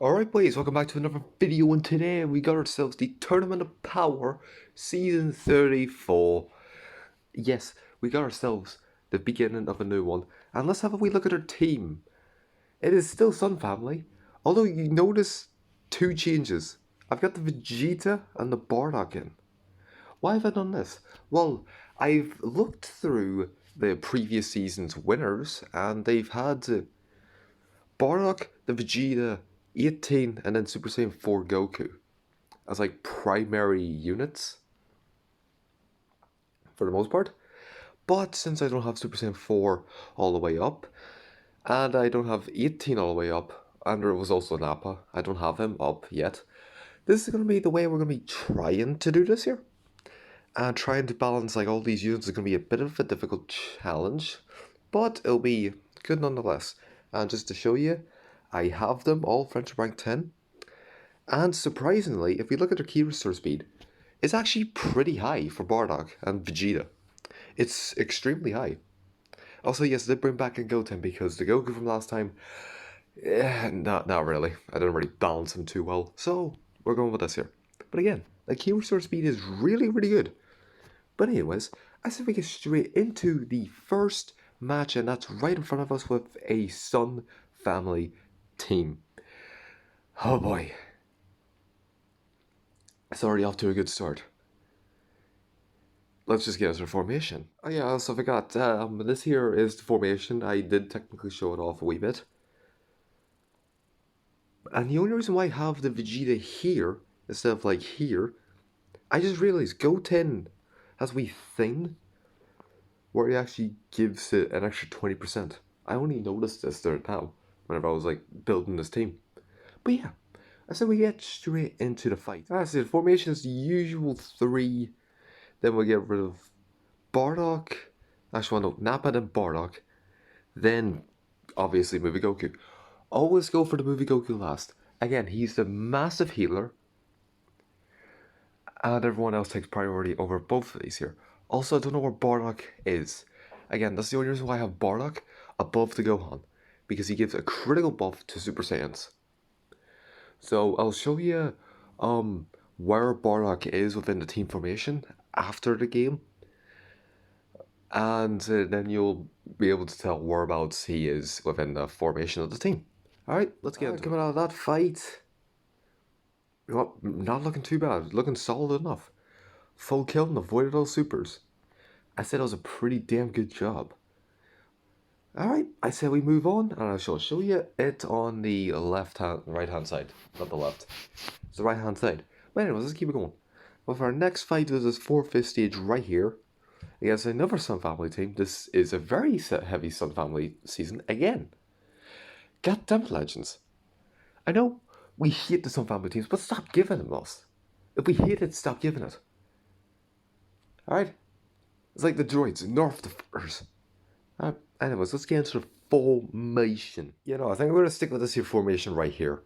Alright boys, welcome back to another video, and today we got ourselves the Tournament of Power Season 34. Yes, we got ourselves the beginning of a new one, and let's have a wee look at our team. It is still Sun Family, although you notice two changes. I've got the Vegeta and the Bardock in. Why have I done this? Well, I've looked through the previous season's winners, and they've had Bardock, the Vegeta, 18, and then Super Saiyan 4 Goku as like primary units for the most part. But since I don't have Super Saiyan 4 all the way up, and I don't have 18 all the way up, and there was also Nappa, I don't have him up yet. This is going to be the way we're going to be trying to do this here. And trying to balance like all these units is going to be a bit of a difficult challenge, but it'll be good nonetheless. And just to show you, I have them all friendship rank 10. And surprisingly, if we look at their key restore speed, it's actually pretty high for Bardock and Vegeta. It's extremely high. Also, yes, they bring back a Goten because the Goku from last time, not really. I didn't really balance him too well. So, we're going with this here. But again, the key restore speed is really, really good. But anyways, I said we get straight into the first match, and that's right in front of us with a Sun Family team. Oh boy. It's already off to a good start. Let's just get into the formation. Oh yeah, I also forgot, this here is the formation. I did technically show it off a wee bit. And the only reason why I have the Vegeta here, instead of like here, I just realized Goten has a wee thing where he actually gives it an extra 20%. I only noticed this there now, whenever I was like building this team. But yeah, I said we get straight into the fight. I said formation is the usual three. Then we'll get rid of Bardock. Actually, no, Nappa and Bardock. Then, obviously, Movie Goku. Always go for the Movie Goku last. Again, he's the massive healer. And everyone else takes priority over both of these here. Also, I don't know where Bardock is. Again, that's the only reason why I have Bardock above the Gohan. Because he gives a critical buff to Super Saiyans. So, I'll show you where Bardock is within the team formation after the game, and then you'll be able to tell whereabouts he is within the formation of the team. Alright, let's get into coming out of that fight. Well, not looking too bad, looking solid enough. Full kill and avoided all supers. I said it was a pretty damn good job. Alright, I said we move on, and I shall show you it on the right hand side. Not the left. It's the right hand side. But anyways, let's keep it going. Well, for our next fight is this 4-5 stage right here against another Sun Family team. This is a very heavy Sun Family season again. Goddamn Legends. I know we hate the Sun Family teams, but stop giving them us. If we hate it, stop giving it. Alright? It's like the droids, nerf the fuckers. Anyways, let's get into the formation. You know, I think I'm going to stick with this here formation right here.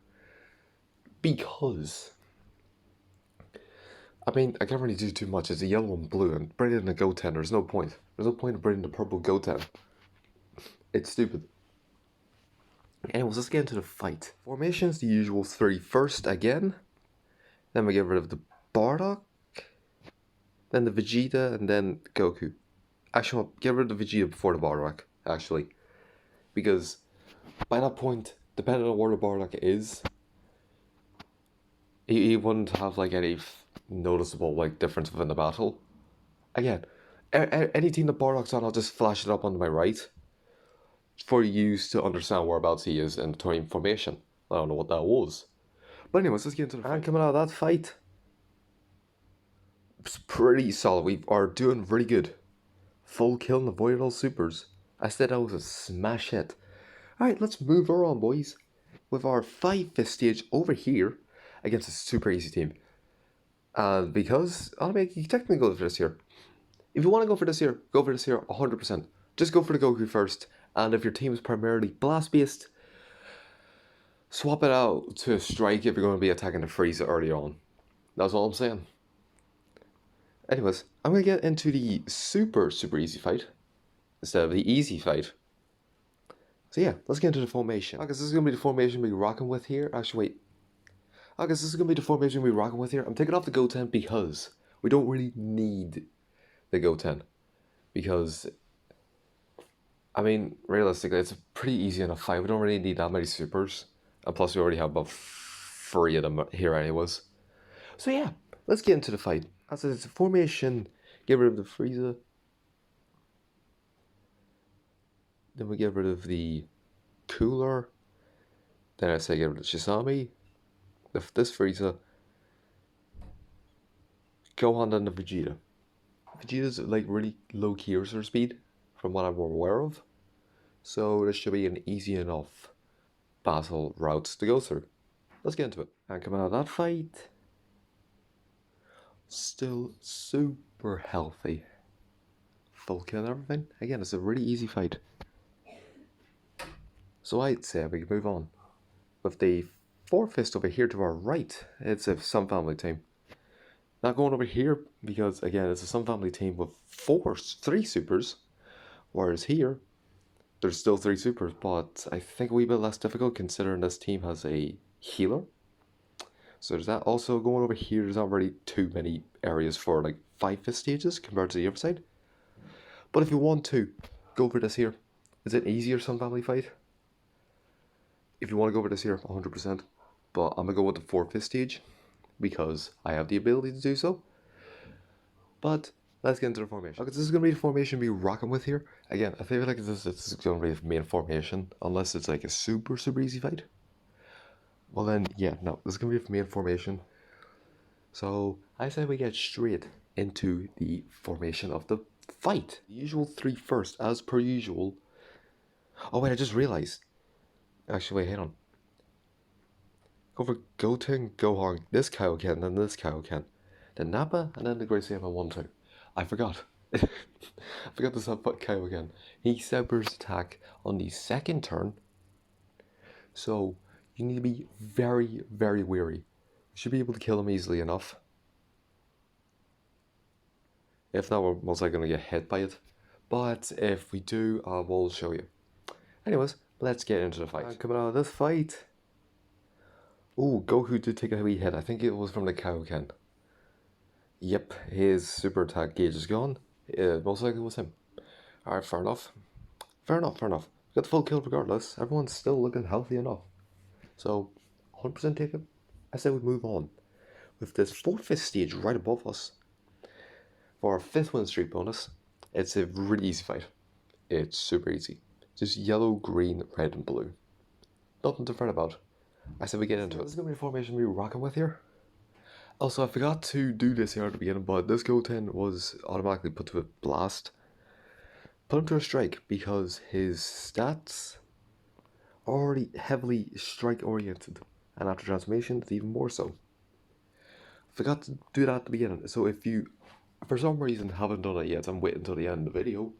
Because I mean, I can't really do too much. It's a yellow and blue, and bring in a Goten, there's no point. There's no point in bringing the purple Goten. It's stupid. Anyways, let's get into the fight. Formation's the usual three. First, again. Then we get rid of the Bardock. Then the Vegeta, and then Goku. Actually, I'll get rid of the Vegeta before the Bardock, actually. Because by that point, depending on where the Bardock is, he wouldn't have like any noticeable like difference within the battle. Again, any team that Bardock's on, I'll just flash it up on my right for you to understand whereabouts he is in the team formation. I don't know what that was. But anyways, let's get into the fight. And coming out of that fight, it's pretty solid. We are doing really good. Full kill and avoided all supers. I said I was a smash hit. Alright, let's move on, boys. With our 5-5 stage over here against a super easy team. And because, I mean, you technically go for this here. If you want to go for this here, go for this here 100%. Just go for the Goku first. And if your team is primarily blast based, swap it out to a strike if you're going to be attacking the Frieza early on. That's all I'm saying. Anyways, I'm going to get into the super easy fight instead of the easy fight. So yeah, let's get into the formation. Okay, so this is going to be the formation we're rocking with here. Actually, wait. I guess this is going to be the formation we're rocking with here. I'm taking off the Goten because we don't really need the Goten. Because, I mean, realistically, it's a pretty easy enough fight. We don't really need that many supers. And plus, we already have about 3 of them here anyways. So yeah, let's get into the fight. As it's a formation, get rid of the Frieza. Then we get rid of the Cooler. Then I say get rid of Shisami. This Frieza. Gohan and the Vegeta. Vegeta's like really low key user speed from what I'm aware of. So this should be an easy enough battle routes to go through. Let's get into it. And coming out of that fight, still super healthy. Full kill and everything. Again, it's a really easy fight. So I'd say we can move on. With the 4-fist over here to our right, it's a Sun Family team. Not going over here because, again, it's a Sun Family team with 3 supers. Whereas here, there's still 3 supers, but I think a wee bit less difficult considering this team has a healer. So there's that. Also, going over here, there's not really too many areas for like 5-fist stages compared to the other side. But if you want to, go for this here. Is it easier Sun Family fight? If you want to go for this here, 100%. But I'm going to go with the 4-fist stage because I have the ability to do so. But let's get into the formation. Okay, this is going to be the formation we're rocking with here. Again, I feel like this is going to be the main formation unless it's like a super easy fight. Well then, yeah, no, this is going to be the main formation. So I say we get straight into the formation of the fight. The usual 3 first, as per usual. Oh wait, I just realized. Actually, wait, hang on. Go for Goten, Gohan, this Kaioken, then this Kaioken. Then Nappa, and then the Great Saiyaman 1-2. I forgot. I forgot this about Kaioken. He severs attack on the 2nd turn. So, you need to be very wary. You should be able to kill him easily enough. If not, we're most likely going to get hit by it. But if we do, we'll show you. Anyways, let's get into the fight. Coming out of this fight. Oh, Goku did take a wee hit. I think it was from the Kaioken. Yep, his super attack gauge is gone. Most likely it was him. Alright, fair enough. Fair enough. Got the full kill regardless. Everyone's still looking healthy enough. So, 100% take it. I say we move on. With this 4-fist stage right above us. For our 5th win streak bonus, it's a really easy fight. It's super easy. Just yellow, green, red, and blue. Nothing to fret about. I said we get into it. This is going to be the formation we're rocking with here. Also, I forgot to do this here at the beginning, but this Goten was automatically put to a blast. Put him to a strike because his stats are already heavily strike oriented. And after transformation, it's even more so. Forgot to do that at the beginning. So if you, for some reason, haven't done it yet, I'm waiting until the end of the video.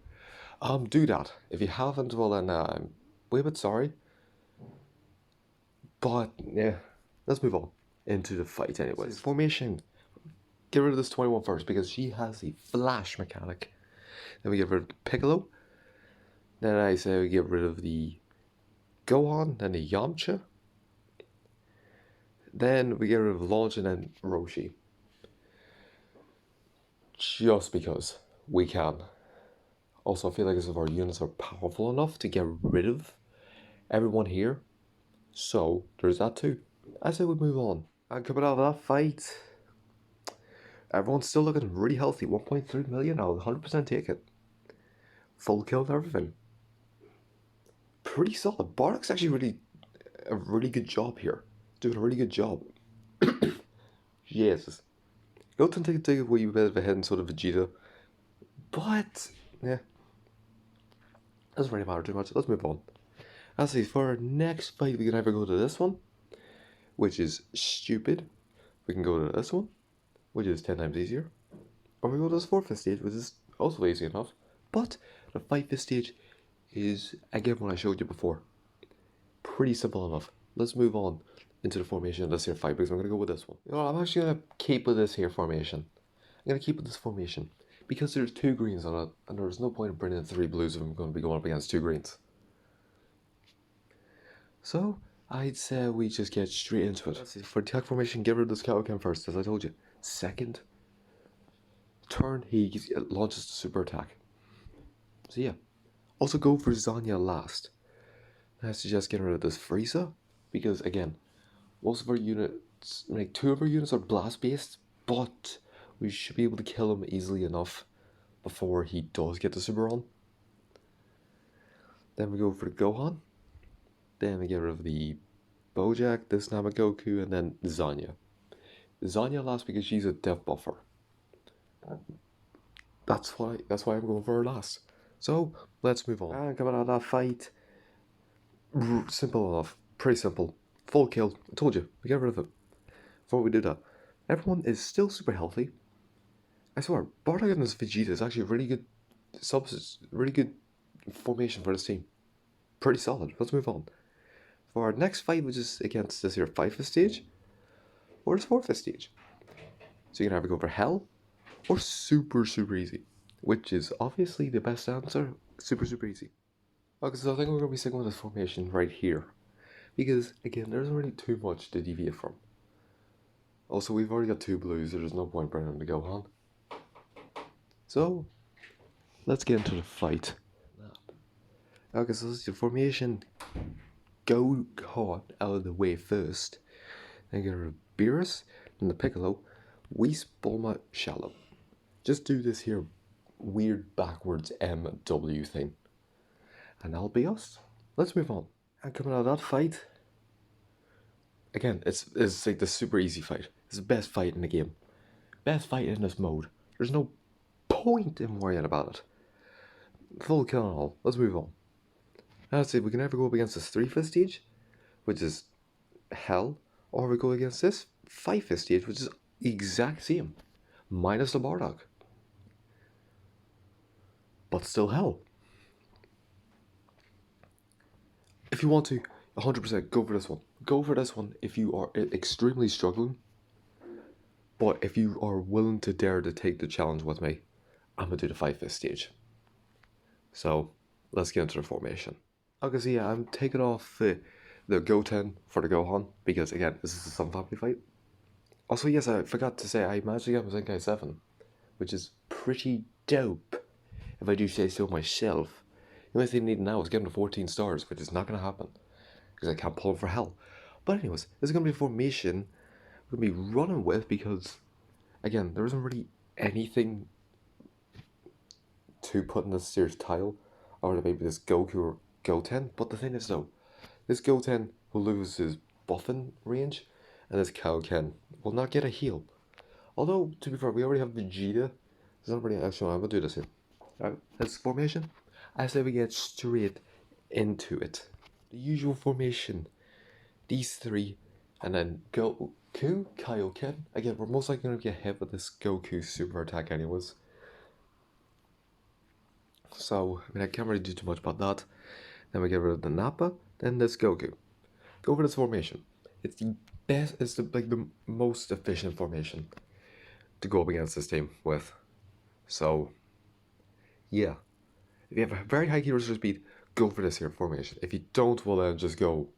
Do that. If you haven't, well then, I'm way a bit sorry. But, yeah, let's move on into the fight anyways. Formation. Get rid of this 21 first because she has a flash mechanic. Then we get rid of the Piccolo. Then I say we get rid of the Gohan, then the Yamcha. Then we get rid of Launch and then Roshi. Just because we can. Also, I feel like as if our units are powerful enough to get rid of everyone here. So, there's that too. I say we move on. And coming out of that fight, everyone's still looking really healthy. 1.3 million, I'll 100% take it. Full kill and everything. Pretty solid. Bardock's actually a really good job here. Doing a really good job. Jesus. Goten take a wee bit of a hit and sort of Vegeta. But, yeah. Doesn't really matter too much. Let's move on. I'll say for our next fight, we can either go to this one, which is stupid. We can go to this one, which is 10 times easier. Or we go to this 4-fist stage, which is also easy enough. But the 5-fist stage is, again, what I showed you before. Pretty simple enough. Let's move on into the formation of this here fight, because I'm going to go with this one. You know, I'm actually going to keep with this here formation. I'm going to keep with this formation, because there's 2 greens on it, and there's no point in bringing in 3 blues if I'm going to be going up against 2 greens. So, I'd say we just get straight into it. For attack formation, get rid of this Kaioken first, as I told you. Second turn, he launches the super attack. So yeah. Also go for Zanya last. I suggest getting rid of this Frieza, because again, most of our units, like 2 of our units are blast based, but we should be able to kill him easily enough before he does get the super on. Then we go for the Gohan. Then we get rid of the Bojack, this Namagoku, and then Zanya. Zanya last because she's a death buffer. That's why I'm going for her last. So let's move on. And coming out of that fight, simple enough, pretty simple. Full kill. I told you, we get rid of him. Before we do that, everyone is still super healthy. I swear, Bardock and this Vegeta is actually a really good really good formation for this team. Pretty solid. Let's move on. For our next fight, which is against this here 5th stage, or this 4th stage. So you can either go for Hell, or super easy, which is obviously the best answer. Super easy. Okay, so I think we're going to be sticking with this formation right here, because again, there isn't really too much to deviate from. Also, we've already got 2 blues, so there's no point bringing them to Gohan. So, let's get into the fight. Okay, so this is the formation. Gohan out of the way first. Then get rid of Beerus and the Piccolo. Whis, Bulma, Shallow. Just do this here weird backwards MW thing. And that'll be us. Let's move on. And coming out of that fight, again, it's like the super easy fight. It's the best fight in the game. Best fight in this mode. There's no point in worrying about it. Full kill and all. Let's move on. Now let's see, we can either go up against this 3/5 stage, which is Hell, or we go against this 5/5 stage, which is the exact same, minus the Bardock. But still Hell. If you want to, 100% go for this one. Go for this one if you are extremely struggling. But if you are willing to dare to take the challenge with me, I'm going to do the 5/5 stage. So, let's get into the formation. Okay, so yeah, I'm taking off the Goten for the Gohan, because again, this is a Sun Family fight. Also, yes, I forgot to say, I managed to get Zenkai 7, which is pretty dope, if I do say so myself. The only thing I need now is get him to 14 stars, which is not going to happen, because I can't pull him for Hell. But anyways, this is going to be a formation we're going to be running with, because, again, there isn't really anything to put in this series tile, or maybe this Goku or Goten. But the thing is though, this Goten will lose his buffing range, and this Kaioken will not get a heal. Although, to be fair, we already have Vegeta. There's not really actually, I'm gonna do this here. Alright, this formation. I say we get straight into it. The usual formation. These 3, and then Goku, Kaioken. Again, we're most likely gonna get hit with this Goku super attack anyways. So, I mean, I can't really do too much about that. Then we get rid of the Nappa, then this Goku. Go for this formation. It's the best, it's the most efficient formation to go up against this team with. So, yeah. If you have a very high hero speed, go for this here formation. If you don't, well then just go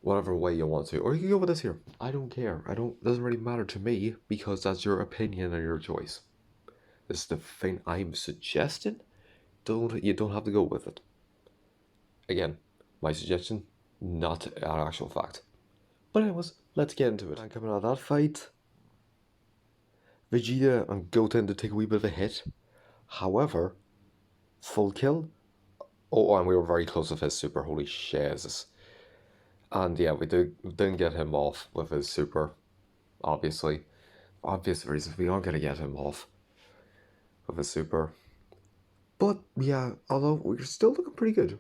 whatever way you want to. Or you can go with this here. I don't care. Doesn't really matter to me, because that's your opinion and your choice. This is the thing I'm suggesting. You don't have to go with it. Again, my suggestion, not an actual fact. But anyways, let's get into it. And coming out of that fight, Vegeta and Goten to take a wee bit of a hit. However, full kill. Oh, and we were very close with his super, holy shiz. And yeah, we didn't get him off with his super, obviously. Obvious reasons, we aren't going to get him off with his super. But yeah, although we're still looking pretty good.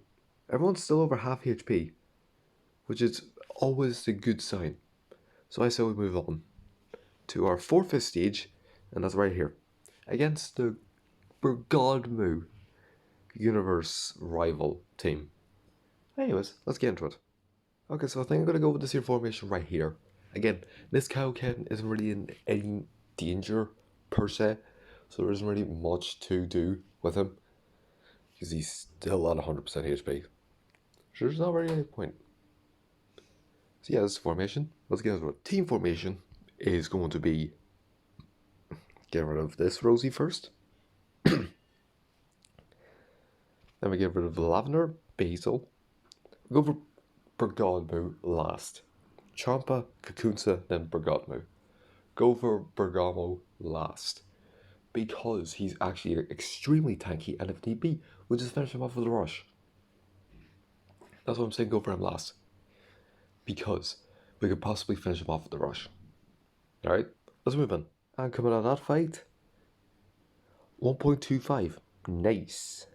Everyone's still over half HP, which is always a good sign. So I say we move on to our 4/5 stage, and that's right here, against the Godmu Universe rival team. Anyways, let's get into it. Okay, so I think I'm going to go with this here formation right here. Again, this Kaioken isn't really in any danger per se, so there isn't really much to do with him, because he's still at 100% HP. So there's not really any point. So yeah, this is formation. Let's get into it. Team formation is going to be get rid of this Rosie first. Then we get rid of lavender, basil. We go for bergamot last. Champa, Cacunza, then bergamot. Go for bergamot last. Because he's actually extremely tanky, and if need be, we'll just finish him off with a rush. That's what I'm saying, go for him last. Because we could possibly finish him off with the rush. Alright, let's move on. And coming out of that fight, 1.25. Nice.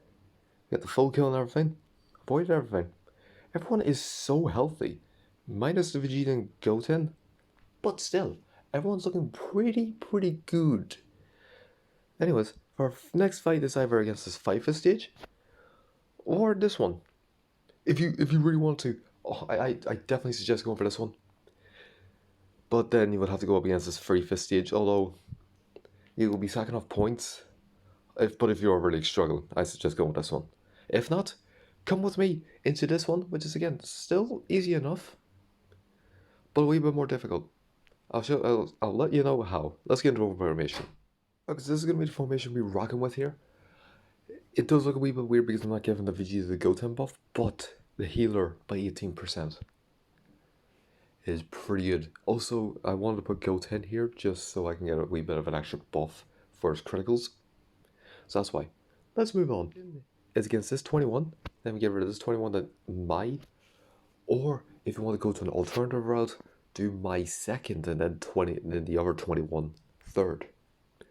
Get the full kill and everything. Avoided everything. Everyone is so healthy. Minus the Vegeta and Goten. But still, everyone's looking pretty good. Anyways, our next fight is either against this 5th stage or this one. If you really want to, I definitely suggest going for this one. But then you would have to go up against this 3/5 stage, although you will be sacking off points. But if you're really struggling, I suggest going with this one. If not, come with me into this one, which is again still easy enough, but a wee bit more difficult. I'll let you know how. Let's get into formation. Okay, so this is gonna be the formation we're rocking with here. It does look a wee bit weird because I'm not giving the Vegeta the Goten buff, but the healer by 18% is pretty good. Also, I wanted to put Goten here just so I can get a wee bit of an extra buff for his criticals. So that's why. Let's move on. It's against this 21, then we get rid of this 21, then my. Or if you want to go to an alternative route, do my second and then 20, and then the other 21 third.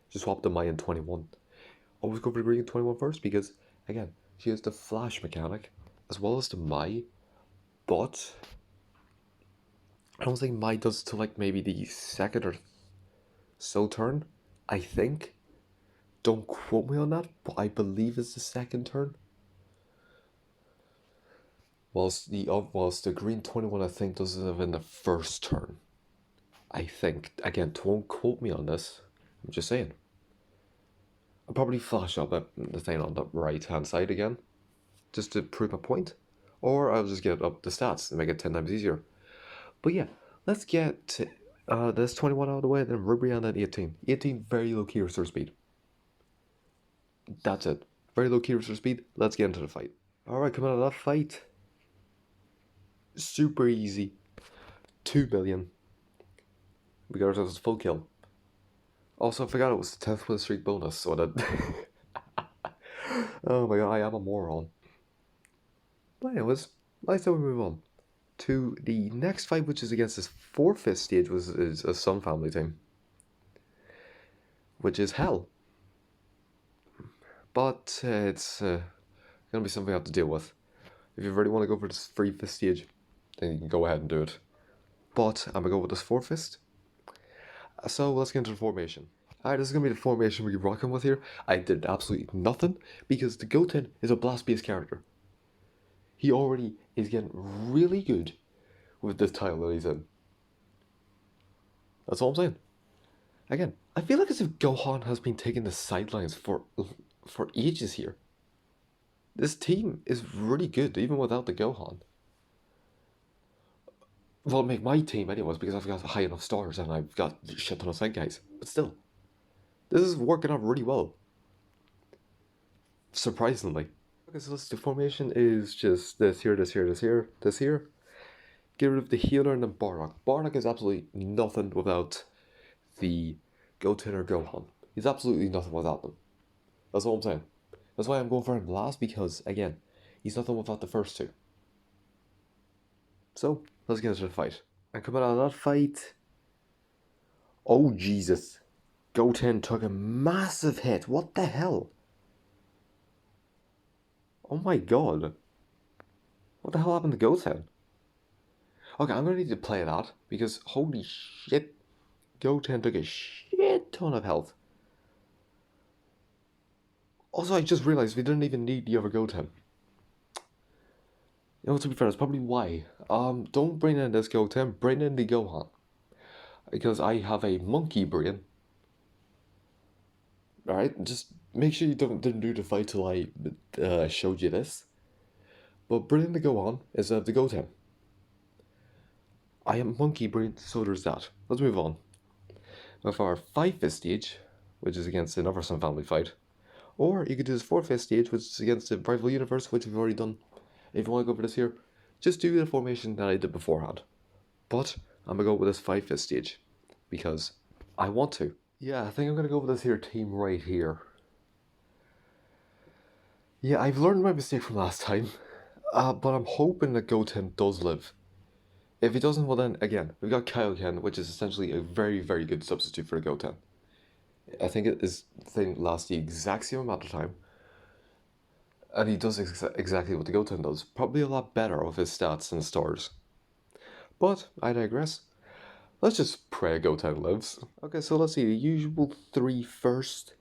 Just swap the my and 21. Always go for the green 21 first because, again, she has the flash mechanic as well as the my, but I don't think my does to like maybe the second or so turn, I think. Don't quote me on that, but I believe it's the second turn. Whilst the green 21 I think does it in the first turn. I think. Again, don't quote me on this. I'm just saying. I'll probably flash up the thing on the right hand side again, just to prove my point. Or I'll just get up the stats and make it 10 times easier. But yeah, let's get this 21 out of the way, then Ruby and then 18. 18, very low key restore speed. That's it. Very low key restore speed. Let's get into the fight. Alright, coming out of that fight. Super easy. 2 billion. We got ourselves a full kill. Also, I forgot it was the 10th win streak bonus, so that. Oh my god, I am a moron. But anyways, let's we move on to the next fight, which is against this 4/5 stage, is a Sun Family team, which is hell. But it's gonna be something I have to deal with. If you really want to go for this 3/5 stage, then you can go ahead and do it. But I'm gonna go with this 4/5. So let's get into the formation. Alright, this is gonna be the formation we're rocking with here. I did absolutely nothing because the Goten is a blast-based character. He already is getting really good with this title that he's in. That's all I'm saying. Again, I feel like as if Gohan has been taking the sidelines for ages here. This team is really good, even without the Gohan. Well, make my team anyways, because I've got high enough stars and I've got a shit ton of side guys. But still, this is working out really well. Surprisingly. Okay, so the formation is just this here, this here, this here, this here. Get rid of the healer and then Bardock. Bardock is absolutely nothing without the Goten or Gohan. He's absolutely nothing without them. That's all I'm saying. That's why I'm going for him last, because, again, he's nothing without the first two. So, let's get into the fight. And coming out of that fight... Oh, Jesus. Goten took a massive hit. What the hell? Oh my god. What the hell happened to Goten? Okay, I'm gonna need to play that, because holy shit, Goten took a shit ton of health. Also, I just realized we didn't even need the other Goten. You know, to be fair, that's probably why. Don't bring in this Goten, bring in the Gohan. Because I have a monkey brain. Alright, just make sure you didn't do the fight till I showed you this. But bring in the Gohan instead of the Goten. I am monkey brain, so there's that. Let's move on. With our 5th stage, which is against another Sun Family fight. Or you could do this 4th stage, which is against the rival universe, which we've already done. If you want to go for this here, just do the formation that I did beforehand. But I'm going to go with this 5th stage, because I want to. Yeah, I think I'm going to go with this here team right here. Yeah, I've learned my mistake from last time, but I'm hoping that Goten does live. If he doesn't, well then, again, we've got Kaioken, which is essentially a very, very good substitute for the Goten. I think his thing lasts the exact same amount of time, and he does exactly what the Goten does. Probably a lot better with his stats and stars. But, I digress. Let's just pray Goten lives. Okay, so let's see, the usual 3 first,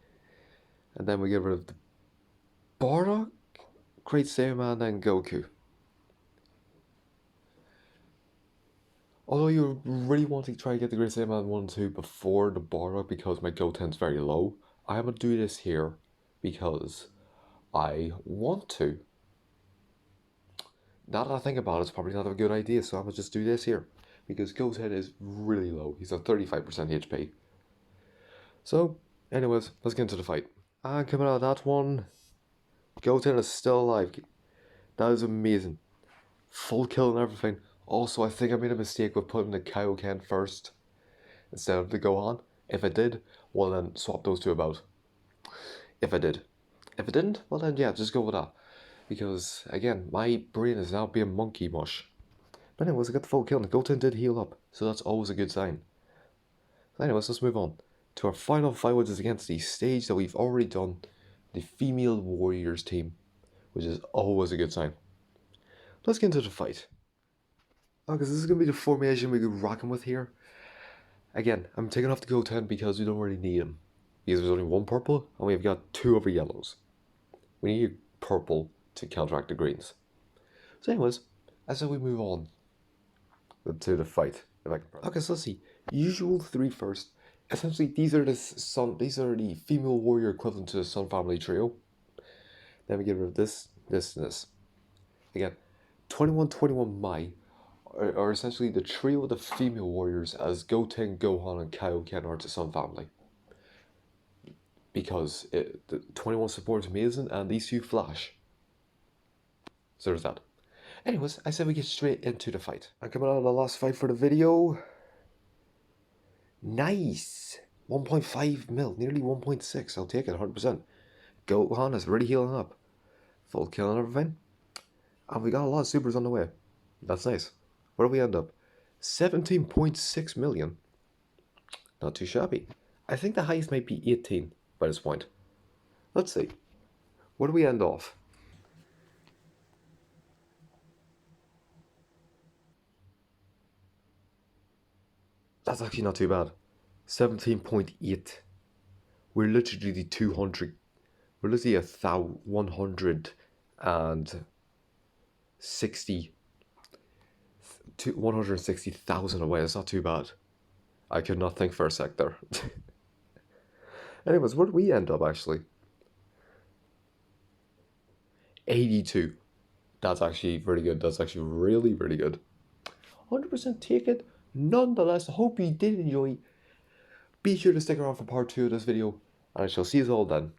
and then we get rid of the Bardock, Great Saiyaman, and Goku. Although you really want to try to get the Great Saiyaman 1 and 2 before the Bardock because my Goten's very low, I'm going to do this here because I want to. Now that I think about it, it's probably not a good idea, so I'm going to just do this here. Because Goten is really low. He's on 35% HP. So, anyways, let's get into the fight. And coming out of that one, Goten is still alive. That is amazing. Full kill and everything. Also, I think I made a mistake with putting the Kaioken first instead of the Gohan. If I did, well then swap those two about. If I did. If I didn't, well then yeah, just go with that. Because, again, my brain is now being monkey mush. But anyways, I got the full kill and Goten did heal up, so that's always a good sign. So anyways, let's move on to our final fight, which is against the stage that we've already done, the female warriors team, which is always a good sign. Let's get into the fight. Because this is going to be the formation we're rocking with here. Again, I'm taking off the Goten because we don't really need him. Because there's only 1 purple, and we've got 2 other yellows. We need purple to counteract the greens. So anyways, as we move on to the fight. Okay, so let's see. Usual 3 first. Essentially, these are the female warrior equivalent to the Sun Family trio. Then we get rid of this, this, and this. Again, 21-21 Mai are essentially the trio of the female warriors as Goten, Gohan, and Kaioken are the Sun Family. Because the 21 supports amazing and these 2 flash. So there's that. Anyways, I said we get straight into the fight. I'm coming out of the last fight for the video. Nice! 1.5 mil, nearly 1.6. I'll take it 100%. Gohan is really healing up. Full kill and everything. And we got a lot of supers on the way. That's nice. Where do we end up? 17.6 million. Not too shabby. I think the highest might be 18 by this point. Let's see. Where do we end off? That's actually not too bad. 17.8. We're literally the 200. We're literally 160,000 away. That's not too bad. I could not think for a sec there. Anyways, where did we end up actually? 82. That's actually pretty good. That's actually really, really good. 100% take it. Nonetheless, I hope you did enjoy. Be sure to stick around for part 2 of this video, and I shall see you all then.